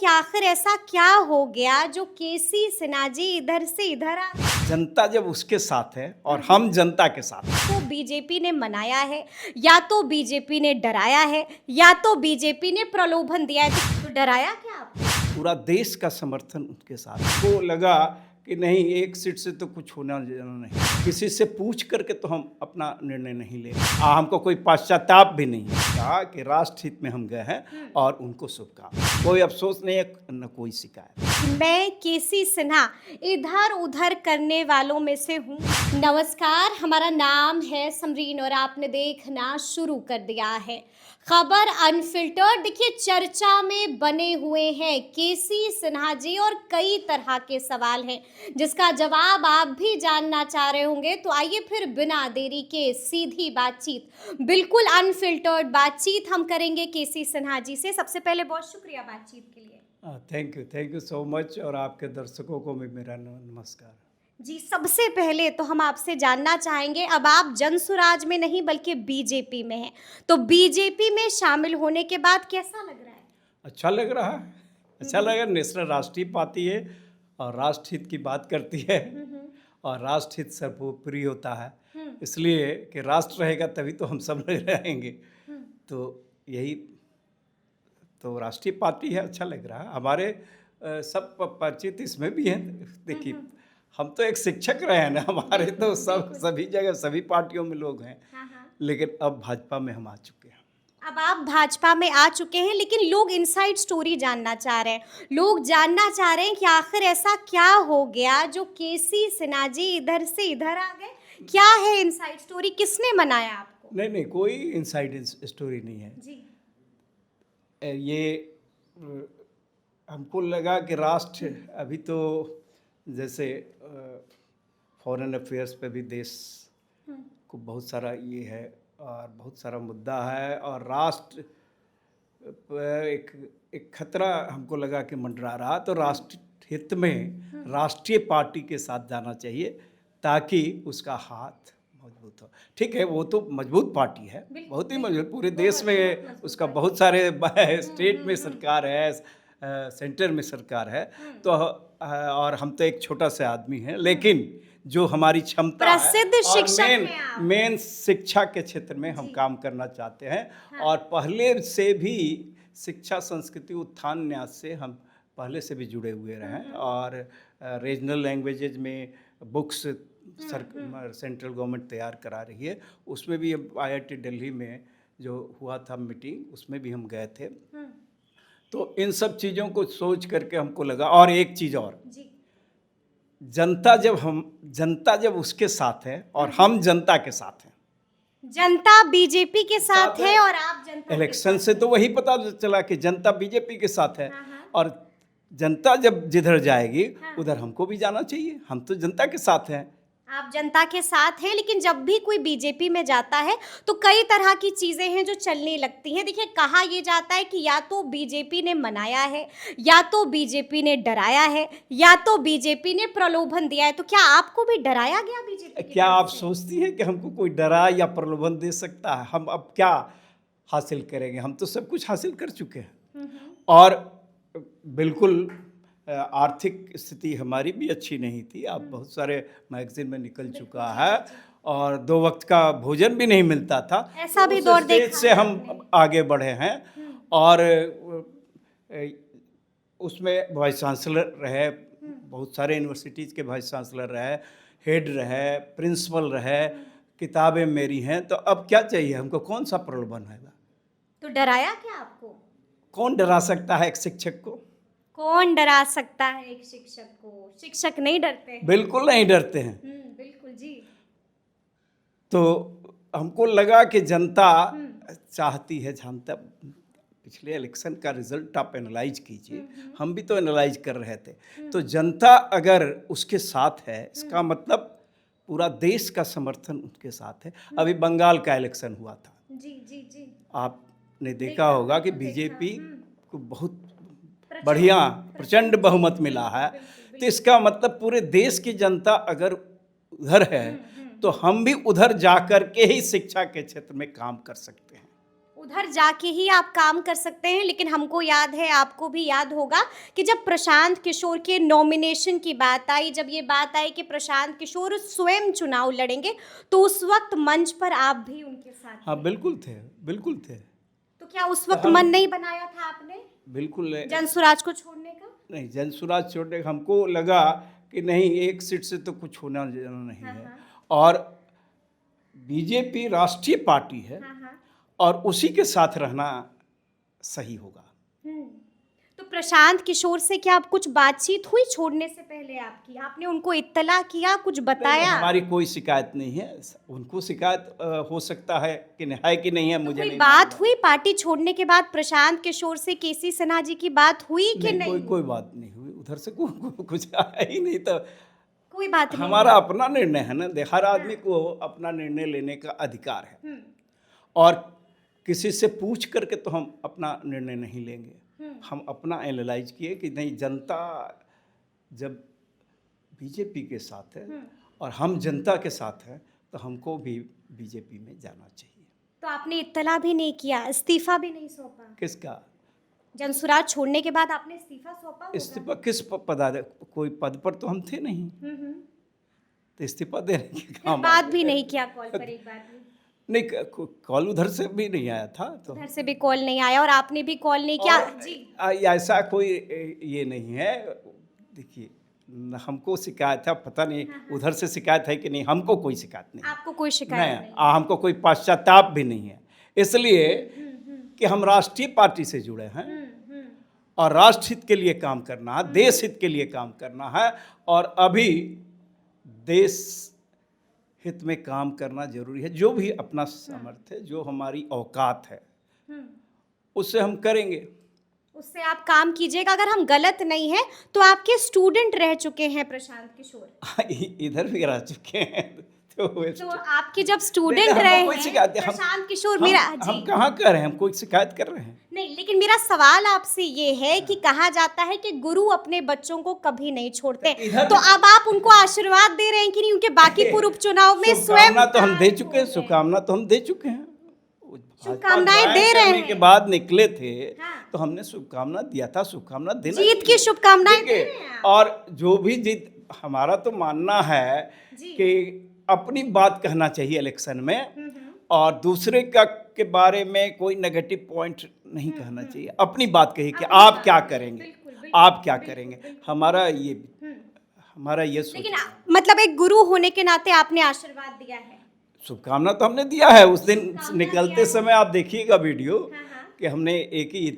कि आखिर ऐसा क्या हो गया जो केसी सिन्हा जी इधर से इधर आ गए? जनता जब उसके साथ है और हम जनता के साथ हैं। तो बीजेपी ने मनाया है, या तो बीजेपी ने डराया है, या तो बीजेपी ने प्रलोभन दिया है। तो डराया क्या आपको? पूरा देश का समर्थन उनके साथ है। वो लगा कि नहीं, एक सीट से तो कुछ होना जाना नहीं, किसी से पूछ करके तो हम अपना निर्णय नहीं ले। हमको कोई पश्चाताप भी नहीं है। कहा कि राष्ट्र हित में हम गए हैं और उनको शुभकामनाएं। कोई अफसोस नहीं है, न कोई शिकायत। मैं केसी सिन्हा इधर उधर करने वालों में से हूँ। नमस्कार, हमारा नाम है समरीन और आपने देखना शुरू कर दिया है खबर अनफिल्टर्ड। देखिए, चर्चा में बने हुए हैं केसी सिन्हा जी और कई तरह के सवाल हैं जिसका जवाब आप भी जानना चाह रहे होंगे। तो आइए फिर बिना देरी के सीधी बातचीत, बिल्कुल अनफिल्टर्ड बातचीत हम करेंगे केसी सिन्हा जी से। सबसे पहले बहुत शुक्रिया बातचीत के लिए। Thank you so much. और आपके दर्शकों को भी मेरा नमस्कार जी, सबसे पहले तो हम आपसे जानना चाहेंगे, अब आप जनसुराज में नहीं बल्कि बीजेपी में हैं, तो बीजेपी में शामिल होने के बाद कैसा लग रहा है? अच्छा लग रहा है। अच्छा लगा। नेशनल राष्ट्रीय पार्टी है और राष्ट्र हित की बात करती है और राष्ट्र हित सर्वोपरि होता है, इसलिए कि राष्ट्र रहेगा तभी तो हम सब रहेंगे। तो यही तो राष्ट्रीय पार्टी है, अच्छा लग रहा है। हमारे सब परिचित इसमें भी हैं। देखिए, हम तो एक शिक्षक रहे हैं ना, हमारे तो सब सभी जगह सभी पार्टियों में लोग हैं, लेकिन अब भाजपा में हम आ चुके हैं। अब आप भाजपा में आ चुके हैं, लेकिन लोग इनसाइड स्टोरी जानना चाह रहे हैं। लोग जानना चाह रहे हैं कि आखिर ऐसा क्या हो गया जो केसी सिन्हा जी इधर से इधर आ गए? क्या है इनसाइड स्टोरी? किसने मनाया आपको? नहीं, कोई इनसाइड स्टोरी नहीं है जी। ये हमको लगा कि राष्ट्र अभी तो जैसे फॉरेन अफेयर्स पे भी देश को बहुत सारा ये है और बहुत सारा मुद्दा है, और राष्ट्र पर एक खतरा हमको लगा कि मंडरा रहा। तो राष्ट्र हित में राष्ट्रीय पार्टी के साथ जाना चाहिए ताकि उसका हाथ मजबूत हो। ठीक है, वो तो मजबूत पार्टी है, बहुत ही मजबूत, पूरे देश में उसका बहुत सारे स्टेट में सरकार है, सेंटर में सरकार है। तो और हम तो एक छोटा सा आदमी हैं, लेकिन जो हमारी क्षमता प्रसिद्ध है शिक्षक और हैं आप। मेन शिक्षा के क्षेत्र में हम काम करना चाहते हैं। और पहले से भी शिक्षा संस्कृति उत्थान न्यास से हम पहले से भी जुड़े हुए रहे हैं। और रीजनल लैंग्वेजेज में बुक्स सेंट्रल गवर्नमेंट तैयार करा रही है, उसमें भी IIT दिल्ली में जो हुआ था मीटिंग, उसमें भी हम गए थे। तो इन सब चीज़ों को सोच करके हमको लगा, और एक चीज़ और, जनता जब उसके साथ है और हम जनता के साथ हैं। जनता बीजेपी के साथ है और आप जनता इलेक्शन से तो वही पता चला कि जनता बीजेपी के साथ है, और जनता जब जिधर जाएगी उधर हमको भी जाना चाहिए। हम तो जनता के साथ हैं। आप जनता के साथ हैं, लेकिन जब भी कोई बीजेपी में जाता है तो कई तरह की चीज़ें हैं जो चलने लगती हैं। देखिए, कहा यह जाता है कि या तो बीजेपी ने मनाया है, या तो बीजेपी ने डराया है, या तो बीजेपी ने प्रलोभन दिया है। तो क्या आपको भी डराया गया बीजेपी? क्या आप सोचती हैं कि हमको कोई डरा या प्रलोभन दे सकता है? हम अब क्या हासिल करेंगे? हम तो सब कुछ हासिल कर चुके हैं। और बिल्कुल आर्थिक स्थिति हमारी भी अच्छी नहीं थी। अब बहुत सारे मैगजीन में निकल चुका है, और 2 वक्त का भोजन भी नहीं मिलता था। ऐसा भी दौर देखा से हम आगे बढ़े हैं। और उसमें वाइस चांसलर रहे, बहुत सारे यूनिवर्सिटीज़ के वाइस चांसलर रहे, हेड रहे, प्रिंसिपल रहे, किताबें मेरी हैं। तो अब क्या चाहिए हमको? कौन सा प्रलोभन है? तो डराया क्या आपको? कौन डरा सकता है एक शिक्षक को? कौन डरा सकता है एक शिक्षक को? शिक्षक नहीं डरते हैं। बिल्कुल नहीं डरते हैं। बिल्कुल जी। तो हमको लगा कि जनता चाहती है, जनता, पिछले इलेक्शन का रिजल्ट आप एनालाइज कीजिए, हम भी तो एनालाइज कर रहे थे। तो जनता अगर उसके साथ है, इसका मतलब पूरा देश का समर्थन उनके साथ है। अभी बंगाल का इलेक्शन हुआ था, जी। आपने देखा होगा कि बीजेपी को बहुत बढ़िया प्रचंड बहुमत मिला है। तो इसका मतलब पूरे देश की जनता अगर उधर है तो हम भी उधर जाकर के ही शिक्षा के क्षेत्र में काम कर सकते हैं। उधर जाके ही आप काम कर सकते हैं, लेकिन हमको याद है, आपको भी याद होगा कि जब प्रशांत किशोर के नॉमिनेशन की बात आई, जब ये बात आई कि प्रशांत किशोर स्वयं चुनाव लड़ेंगे, तो उस वक्त मंच पर आप भी उनके साथ हाँ थे। बिल्कुल थे, बिल्कुल थे। तो क्या उस वक्त हम- मन नहीं बनाया था आपने बिल्कुल जनसुराज को छोड़ने का? नहीं, जनसुराज छोड़ने का हमको लगा कि नहीं, एक सीट से तो कुछ होना जाना नहीं हाँ, है। हाँ। और बीजेपी राष्ट्रीय पार्टी है हाँ, हाँ। और उसी के साथ रहना सही होगा। तो प्रशांत किशोर से क्या आप कुछ बातचीत हुई छोड़ने से पहले आपकी? आपने उनको इत्तला किया, कुछ नहीं, बताया? हमारी कोई शिकायत नहीं है। उनको शिकायत हो सकता है कि नहीं है, तो मुझे कोई नहीं बात मालूम। हुई पार्टी छोड़ने के बाद प्रशांत किशोर से, केसी सिन्हा जी की बात हुई कि नहीं, नहीं? कोई बात नहीं हुई उधर से, कुछ आया ही नहीं। तो कोई बात नहीं हमारा हुई। अपना निर्णय है ना, हर आदमी को अपना निर्णय लेने का अधिकार है। हम्म, और किसी से पूछ करके तो हम अपना निर्णय नहीं लेंगे। हम्म। हम अपना एनालाइज किए कि नहीं, जनता जब बीजेपी के साथ है और हम जनता के साथ हैं, तो हमको भी बीजेपी में जाना चाहिए। तो आपने इत्तला भी नहीं किया, इस्तीफा भी नहीं सौंपा? किसका जनसुराज छोड़ने के बाद आपने इस्तीफा सौंपा होगा? इस्तीफा? कोई पद पर तो हम थे नहीं, तो इस्तीफा देने के फिर काम बात भी नहीं किया कॉल पर एक बार भी? नहीं, कॉल उधर से भी नहीं आया था। तो उधर से भी कॉल नहीं आया और आपने भी कॉल नहीं किया और जी? ऐसा कोई ये नहीं है। देखिए, हमको शिकायत है, पता नहीं उधर से शिकायत है कि नहीं, हमको कोई शिकायत नहीं। आपको कोई शिकायत नहीं? हमको कोई पश्चाताप भी नहीं है, इसलिए कि हम राष्ट्रीय पार्टी से जुड़े हैं और राष्ट्र हित के लिए काम करना है, देश हित के लिए काम करना है। और अभी देश हित में काम करना जरूरी है। जो भी अपना सामर्थ्य है, जो हमारी औकात है, उससे हम करेंगे। उससे आप काम कीजिएगा। अगर हम गलत नहीं हैं तो आपके स्टूडेंट रह चुके हैं प्रशांत किशोर, इधर भी रह चुके हैं। तो आपके जब स्टूडेंट हमको रहे कोई हैं शिकायत है, प्रशांत किशोर, हम मेरा हम कहाँ कर रहे हैं? हम कोई शिकायत कर रहे हैं? नहीं, लेकिन मेरा सवाल आपसे ये है कि कहा जाता है कि गुरु अपने बच्चों को कभी नहीं छोड़ते, तो अब आप उनको आशीर्वाद दे रहे हैं कि नहीं? उनके बाकी पूर्व चुनाव में स्वयं शुभकामना तो हम दे चुके हैं, शुभकामना तो हम दे चुके हैं। शुभकामनाएं भाजपा दे ज्वाइन रहे करने हैं। के बाद निकले थे, हाँ। तो हमने शुभकामना दिया था, शुभकामना देना जीत की चाहिए। शुभकामनाएं दे देखिए, रहे हैं आप। और जो भी जीत, हमारा तो मानना है जी। कि अपनी बात कहना चाहिए इलेक्शन में, और दूसरे का के बारे में कोई नेगेटिव पॉइंट नहीं कहना चाहिए। अपनी बात कही कि आप क्या करेंगे, बिल्कुल, बिल्कुल, आप क्या करेंगे। हमारा ये सोच लेकिन मतलब एक गुरु होने के नाते आपने आशीर्वाद दिया है। शुभकामना तो हमने दिया है। उस दिन निकलते समय आप देखिएगा वीडियो, कि हमने एक ही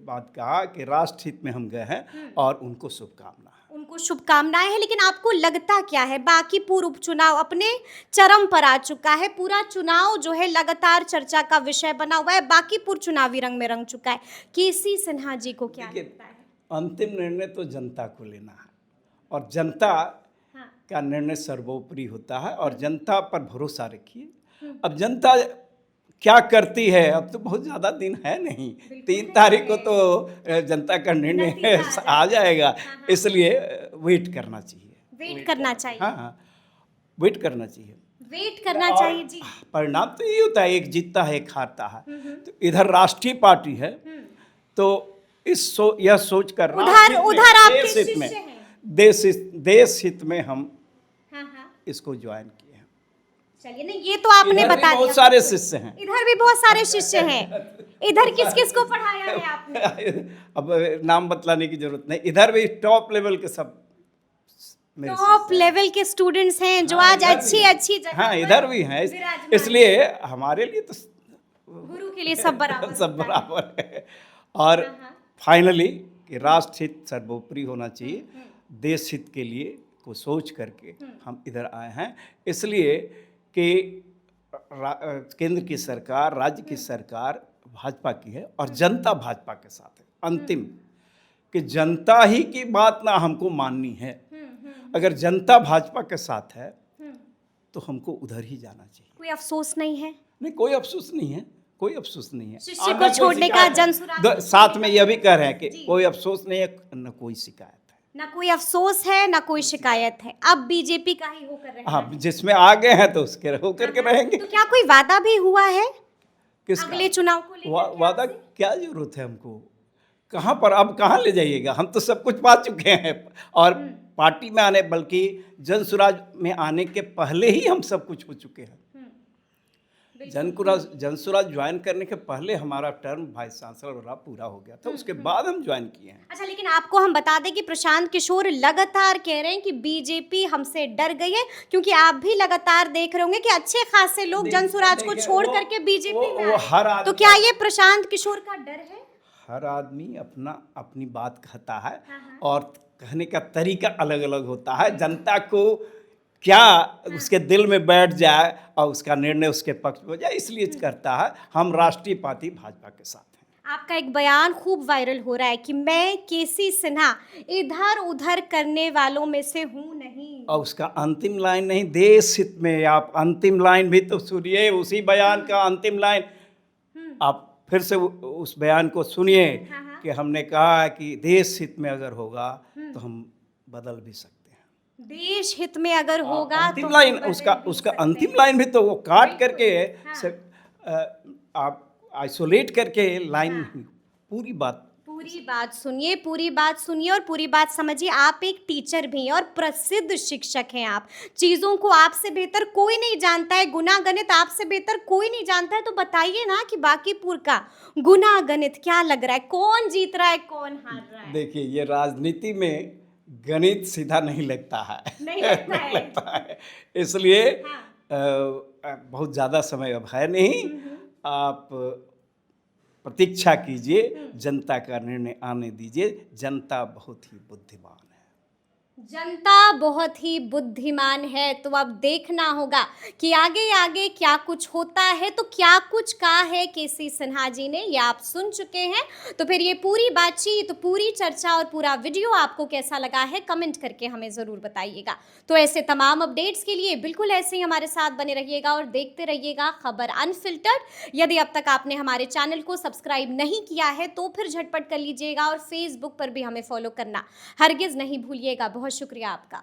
बात कहा कि राष्ट्र हित में हम गए हैं और उनको शुभकामना। उनको शुभकामनाएं हैं, लेकिन आपको लगता क्या है, बाकी पूर्व उपचुनाव अपने चरम पर आ चुका है, पूरा चुनाव जो है लगातार चर्चा का विषय बना हुआ है, बाकी पूर्व चुनावी रंग में रंग चुका है। केसी सिन्हा जी को क्या लगता है? अंतिम निर्णय तो जनता को लेना है, और जनता हाँ। का निर्णय सर्वोपरि होता है, और जनता पर भरोसा रखिए। अब जनता क्या करती है, अब तो बहुत ज़्यादा दिन है नहीं, 3 तारीख को तो जनता का निर्णय आ जाएगा। इसलिए वेट करना चाहिए, वेट करना चाहिए। हाँ, वेट करना चाहिए। वेट करना चाहिए जी। परिणाम तो यही होता है, एक जीतता है, एक हारता है। तो इधर राष्ट्रीय पार्टी है, तो यह सोच कर उधर आपके शिष्य हैं। देश हित में हम हाँ। इसको ज्वाइन किए हैं। चलिए, नहीं ये तो आपने इधर भी बता दिया। बहुत सारे शिष्य हैं। इधर भी बहुत सारे शिष्य हैं। इधर किस किस को पढ़ाया है आपने? अब नाम बतलाने की जरूरत नहीं। इधर भी टॉप लेवल के सब मेरे टॉप लेवल के स्टूडेंट्स हैं जो आज अच्छी जगह हाँ, पर इधर भी हैं। विराजमान इसलिए हमारे लिए तो गुरु के लिए सब बराबर सब बराबर है। और फाइनली कि राष्ट्र हित सर्वोपरि होना चाहिए, देश हित के लिए को सोच करके हम इधर आए हैं। इसलिए कि केंद्र की सरकार, राज्य की सरकार भाजपा की है और जनता भाजपा के साथ है। अंतिम कि जनता ही की बात ना हमको माननी है। अगर जनता भाजपा के साथ है तो हमको उधर ही जाना चाहिए। कोई अफसोस नहीं है? नहीं, कोई अफसोस नहीं है, कोई अफसोस नहीं है। शिष्य को छोड़ने का जनसुराज साथ में यह भी कह रहे हैं कि कोई अफसोस नहीं है, न कोई शिकायत है। ना कोई अफसोस है, ना कोई शिकायत है। अब बीजेपी का ही होकर रहे हाँ, जिसमें आ गए हैं तो उसके होकर के रहेंगे। तो क्या कोई वादा भी हुआ है? किसका? अगले चुनाव को लेकर के वादा आपसे? क्या जरूरत है हमको? कहाँ पर अब कहाँ ले जाइएगा? हम तो सब कुछ पा चुके हैं और पार्टी में आने बल्कि जन स्वराज में आने के पहले ही हम सब कुछ हो चुके हैं। जन स्वराज ज्वाइन करने के पहले हमारा टर्म वाइस चांसलर वाला पूरा हो गया था, उसके बाद हम ज्वाइन किए हैं। अच्छा, लेकिन आपको हम बता दें कि प्रशांत किशोर लगातार कह रहे हैं कि बीजेपी हमसे डर गई है, क्योंकि आप भी लगातार देख रहे होंगे कि अच्छे खासे लोग जन स्वराज को छोड़ करके बीजेपी में वो आए। हर तो आदमी क्या ये प्रशांत किशोर का डर है? हर आदमी अपनी बात कहता है और कहने का तरीका अलग अलग होता है। जनता को क्या उसके दिल में बैठ जाए और उसका निर्णय उसके पक्ष में हो जाए, इसलिए करता है। हम राष्ट्रीय पार्टी भाजपा के साथ हैं। आपका एक बयान खूब वायरल हो रहा है कि मैं केसी सिन्हा इधर उधर करने वालों में से हूं नहीं, और उसका अंतिम लाइन नहीं, देश हित में। आप अंतिम लाइन भी तो सुनिए, उसी बयान का अंतिम लाइन आप फिर से उस बयान को सुनिए कि हमने कहा है कि देश हित में अगर होगा तो हम बदल भी सकते हैं। देश हित में अगर होगा अंतिम तो लाइन हम बदल उसका भी उसका सकते अंतिम हैं। लाइन भी तो वो काट बिल्कुल, करके आप आइसोलेट करके लाइन पूरी बात सुनिए, पूरी बात सुनिए और पूरी बात समझिए। आप एक टीचर भी हैं और प्रसिद्ध शिक्षक हैं। आप चीज़ों को आपसे बेहतर कोई नहीं जानता है, गुना गणित आपसे बेहतर कोई नहीं जानता है। तो बताइए ना कि बांकीपुर का गुना गणित क्या लग रहा है, कौन जीत रहा है, कौन हार रहा है? देखिए, ये राजनीति में गणित सीधा नहीं लगता है। नहीं लगता नहीं है। लगता है। इसलिए बहुत ज़्यादा समय अब है नहीं। आप प्रतीक्षा कीजिए, जनता का निर्णय आने दीजिए। जनता बहुत ही बुद्धिमान है। जनता बहुत ही बुद्धिमान है। तो अब देखना होगा कि आगे आगे क्या कुछ होता है। तो क्या कुछ कहा है केसी सिन्हा जी ने, ये आप सुन चुके हैं। तो फिर ये पूरी बातचीत, पूरी चर्चा और पूरा वीडियो आपको कैसा लगा है, कमेंट करके हमें ज़रूर बताइएगा। तो ऐसे तमाम अपडेट्स के लिए बिल्कुल ऐसे ही हमारे साथ बने रहिएगा और देखते रहिएगा खबर अनफिल्टर्ड। यदि अब तक आपने हमारे चैनल को सब्सक्राइब नहीं किया है तो फिर झटपट कर लीजिएगा और फेसबुक पर भी हमें फॉलो करना हरगिज़ नहीं भूलिएगा। बहुत शुक्रिया आपका।